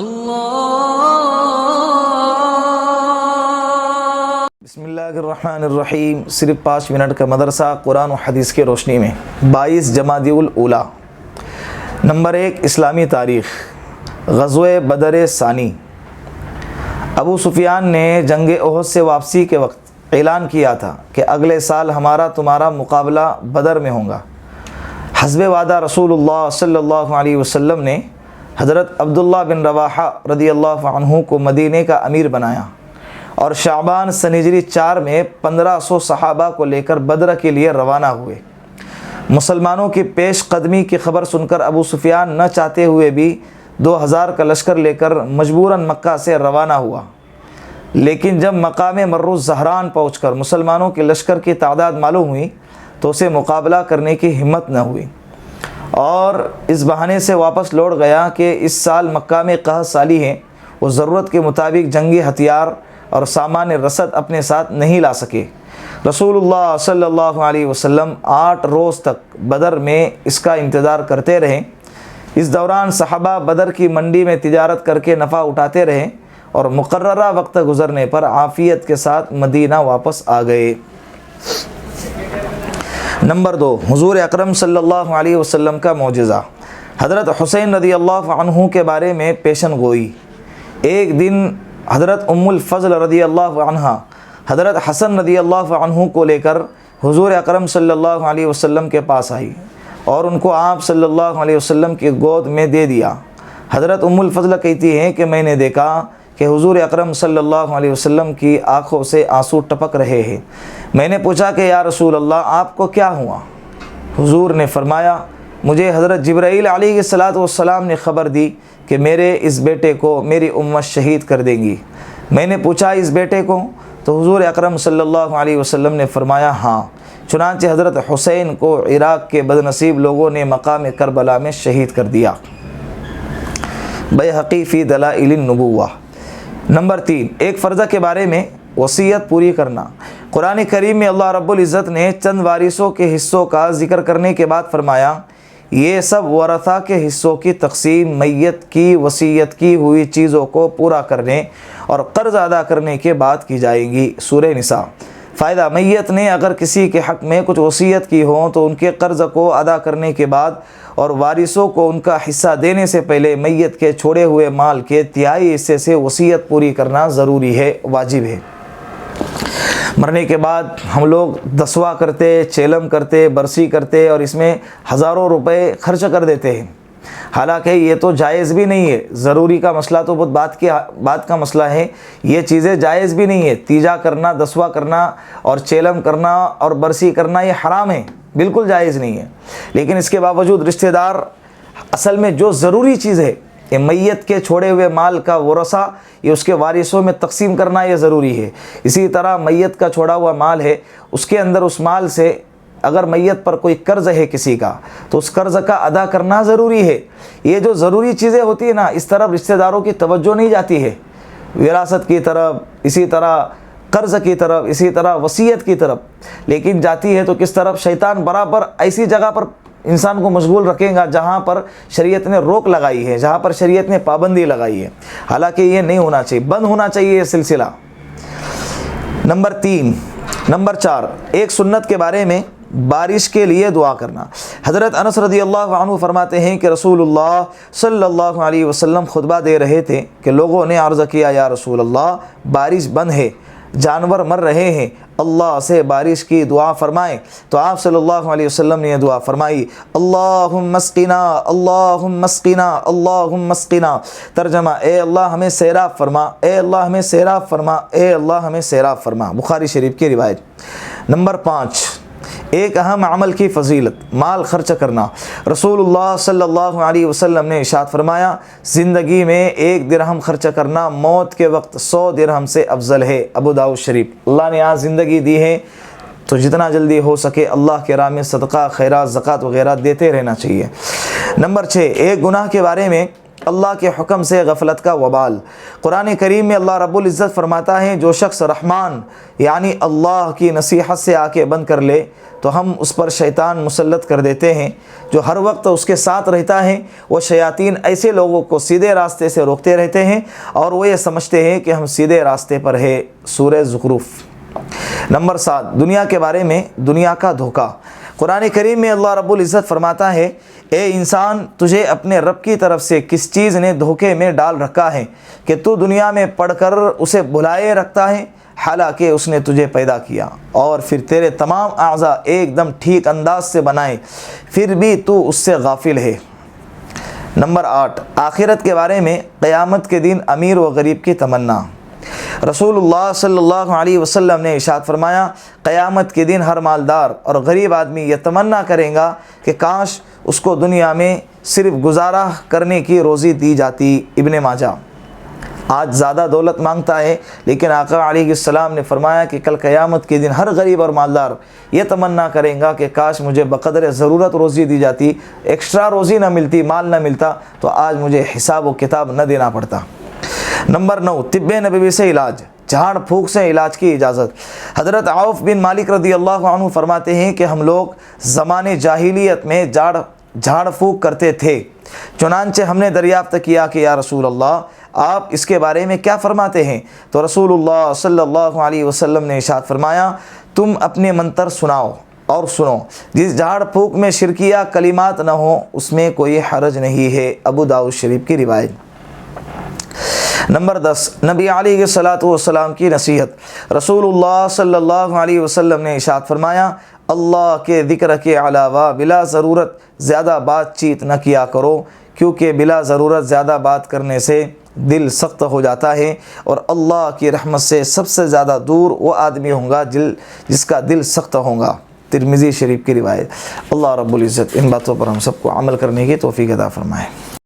بسم اللہ الرحمن الرحیم۔ صرف 5 منٹ کا مدرسہ قرآن و حدیث کے روشنی میں 22 جمادی الاولیٰ۔ نمبر 1، اسلامی تاریخ۔ غزوہ بدر ثانی۔ ابو سفیان نے جنگ احد سے واپسی کے وقت اعلان کیا تھا کہ اگلے سال ہمارا تمہارا مقابلہ بدر میں ہوگا۔ حسب وعدہ رسول اللہ صلی اللہ علیہ وسلم نے حضرت عبداللہ بن رواحہ رضی اللہ عنہ کو مدینے کا امیر بنایا اور شعبان سن ہجری 4 میں 1500 صحابہ کو لے کر بدر کے لیے روانہ ہوئے۔ مسلمانوں کی پیش قدمی کی خبر سن کر ابو سفیان نہ چاہتے ہوئے بھی 2000 کا لشکر لے کر مجبوراً مکہ سے روانہ ہوا، لیکن جب مقام مرو زہران پہنچ کر مسلمانوں کے لشکر کی تعداد معلوم ہوئی تو اسے مقابلہ کرنے کی ہمت نہ ہوئی اور اس بہانے سے واپس لوٹ گیا کہ اس سال مکہ میں قحط سالی ہے، وہ ضرورت کے مطابق جنگی ہتھیار اور سامان رسد اپنے ساتھ نہیں لا سکے۔ رسول اللہ صلی اللہ علیہ وسلم 8 روز تک بدر میں اس کا انتظار کرتے رہے۔ اس دوران صحابہ بدر کی منڈی میں تجارت کر کے نفع اٹھاتے رہے اور مقررہ وقت گزرنے پر عافیت کے ساتھ مدینہ واپس آ گئے۔ نمبر 2، حضور اکرم صلی اللہ علیہ وسلم کا معجزہ۔ حضرت حسین رضی اللہ عنہ کے بارے میں پیشن گوئی۔ ایک دن حضرت ام الفضل رضی اللہ عنہ حضرت حسن رضی اللہ عنہ کو لے کر حضور اکرم صلی اللہ علیہ وسلم کے پاس آئی اور ان کو آپ صلی اللہ علیہ وسلم کی گود میں دے دیا۔ حضرت ام الفضل کہتی ہیں کہ میں نے دیکھا کہ حضور اکرم صلی اللہ علیہ وسلم کی آنکھوں سے آنسو ٹپک رہے ہیں۔ میں نے پوچھا کہ یا رسول اللہ آپ کو کیا ہوا؟ حضور نے فرمایا مجھے حضرت جبرائیل علیہ السلام نے خبر دی کہ میرے اس بیٹے کو میری امت شہید کر دیں گی۔ میں نے پوچھا اس بیٹے کو؟ تو حضور اکرم صلی اللہ علیہ وسلم نے فرمایا ہاں۔ چنانچہ حضرت حسین کو عراق کے بدنصیب لوگوں نے مقام کربلا میں شہید کر دیا۔ بیہقی فی دلائل النبوہ۔ نمبر 3، ایک فرضہ کے بارے میں وصیت پوری کرنا۔ قرآن کریم میں اللہ رب العزت نے چند وارثوں کے حصوں کا ذکر کرنے کے بعد فرمایا یہ سب ورثہ کے حصوں کی تقسیم میت کی وصیت کی ہوئی چیزوں کو پورا کرنے اور قرض ادا کرنے کے بعد کی جائیں گی۔ سورہ نساء۔ فائدہ، میت نے اگر کسی کے حق میں کچھ وصیت کی ہو تو ان کے قرض کو ادا کرنے کے بعد اور وارثوں کو ان کا حصہ دینے سے پہلے میت کے چھوڑے ہوئے مال کے 1/3 حصے سے وصیت پوری کرنا ضروری ہے، واجب ہے۔ مرنے کے بعد ہم لوگ دسواں کرتے، چیلم کرتے، برسی کرتے اور اس میں ہزاروں روپے خرچ کر دیتے ہیں، حالانکہ یہ تو جائز بھی نہیں ہے۔ ضروری کا مسئلہ تو بہت بات کا مسئلہ ہے، یہ چیزیں جائز بھی نہیں ہے۔ تیجا کرنا، دسواں کرنا اور چیلم کرنا اور برسی کرنا یہ حرام ہے، بالکل جائز نہیں ہے۔ لیکن اس کے باوجود رشتہ دار اصل میں جو ضروری چیز ہے کہ میت کے چھوڑے ہوئے مال کا ورثہ یہ اس کے وارثوں میں تقسیم کرنا یہ ضروری ہے۔ اسی طرح میت کا چھوڑا ہوا مال ہے، اس کے اندر اس مال سے اگر میت پر کوئی قرض ہے کسی کا تو اس قرض کا ادا کرنا ضروری ہے۔ یہ جو ضروری چیزیں ہوتی ہیں نا، اس طرف رشتہ داروں کی توجہ نہیں جاتی ہے، وراثت کی طرف، اسی طرح قرض کی طرف، اسی طرح وصیت کی طرف، لیکن جاتی ہے تو کس طرف؟ شیطان برابر ایسی جگہ پر انسان کو مشغول رکھے گا جہاں پر شریعت نے روک لگائی ہے، جہاں پر شریعت نے پابندی لگائی ہے، حالانکہ یہ نہیں ہونا چاہیے، بند ہونا چاہیے یہ سلسلہ۔ نمبر 4، ایک سنت کے بارے میں بارش کے لیے دعا کرنا۔ حضرت انس رضی اللہ عنہ فرماتے ہیں کہ رسول اللہ صلی اللہ علیہ وسلم خطبہ دے رہے تھے کہ لوگوں نے عرض کیا یا رسول اللہ بارش بند ہے، جانور مر رہے ہیں، اللہ سے بارش کی دعا فرمائیں۔ تو آپ صلی اللہ علیہ وسلم نے یہ دعا فرمائی، اللہم اسقنا اللہم اسقنا اللہم اسقنا۔ ترجمہ، اے اللہ ہمیں سیراب فرما، اے اللہ ہمیں سیراب فرما، اے اللہ ہمیں سیراب فرما۔ بخاری شریف کی روایت۔ نمبر 5، ایک اہم عمل کی فضیلت، مال خرچ کرنا۔ رسول اللہ صلی اللہ علیہ وسلم نے ارشاد فرمایا زندگی میں 1 درہم خرچ کرنا موت کے وقت 100 درہم سے افضل ہے۔ ابو داؤد شریف۔ اللہ نے آج زندگی دی ہے تو جتنا جلدی ہو سکے اللہ کے راہ میں صدقہ، خیرات، زکوٰۃ وغیرہ دیتے رہنا چاہیے۔ نمبر 6، ایک گناہ کے بارے میں اللہ کے حکم سے غفلت کا وبال۔ قرآن کریم میں اللہ رب العزت فرماتا ہے جو شخص رحمان یعنی اللہ کی نصیحت سے آنکھیں بند کر لے تو ہم اس پر شیطان مسلط کر دیتے ہیں جو ہر وقت اس کے ساتھ رہتا ہے۔ وہ شیاطین ایسے لوگوں کو سیدھے راستے سے روکتے رہتے ہیں اور وہ یہ سمجھتے ہیں کہ ہم سیدھے راستے پر ہے۔ سورہ زخرف۔ نمبر 7، دنیا کے بارے میں دنیا کا دھوکہ۔ قرآن کریم میں اللہ رب العزت فرماتا ہے اے انسان تجھے اپنے رب کی طرف سے کس چیز نے دھوکے میں ڈال رکھا ہے کہ تو دنیا میں پڑھ کر اسے بھلائے رکھتا ہے، حالانکہ اس نے تجھے پیدا کیا اور پھر تیرے تمام اعضاء ایک دم ٹھیک انداز سے بنائے، پھر بھی تو اس سے غافل ہے۔ نمبر 8، آخرت کے بارے میں قیامت کے دن امیر و غریب کی تمنا۔ رسول اللہ صلی اللہ علیہ وسلم نے ارشاد فرمایا قیامت کے دن ہر مالدار اور غریب آدمی یہ تمنا کرے گا کہ کاش اس کو دنیا میں صرف گزارا کرنے کی روزی دی جاتی۔ ابن ماجہ۔ آج زیادہ دولت مانگتا ہے لیکن آقا علیہ السلام نے فرمایا کہ کل قیامت کے دن ہر غریب اور مالدار یہ تمنا کرے گا کہ کاش مجھے بقدر ضرورت روزی دی جاتی، ایکسٹرا روزی نہ ملتی، مال نہ ملتا تو آج مجھے حساب و کتاب نہ دینا پڑتا۔ نمبر 9، طب نبوی سے علاج، جھاڑ پھونک سے علاج کی اجازت۔ حضرت عوف بن مالک رضی اللہ عنہ فرماتے ہیں کہ ہم لوگ زمانے جاہلیت میں جھاڑ پھونک کرتے تھے، چنانچہ ہم نے دریافت کیا کہ یا رسول اللہ آپ اس کے بارے میں کیا فرماتے ہیں؟ تو رسول اللہ صلی اللہ علیہ وسلم نے ارشاد فرمایا تم اپنے منتر سناؤ اور سنو، جس جھاڑ پھونک میں شرکیہ کلمات نہ ہوں اس میں کوئی حرج نہیں ہے۔ ابو داؤد شریف کی روایت۔ نمبر 10، نبی علیہ الصلاۃ والسلام کی نصیحت۔ رسول اللہ صلی اللہ علیہ وسلم نے ارشاد فرمایا اللہ کے ذکر کے علاوہ بلا ضرورت زیادہ بات چیت نہ کیا کرو، کیونکہ بلا ضرورت زیادہ بات کرنے سے دل سخت ہو جاتا ہے اور اللہ کی رحمت سے سب سے زیادہ دور وہ آدمی ہوگا جس کا دل سخت ہوگا۔ ترمذی شریف کی روایت۔ اللہ رب العزت ان باتوں پر ہم سب کو عمل کرنے کی توفیق عطا فرمائے۔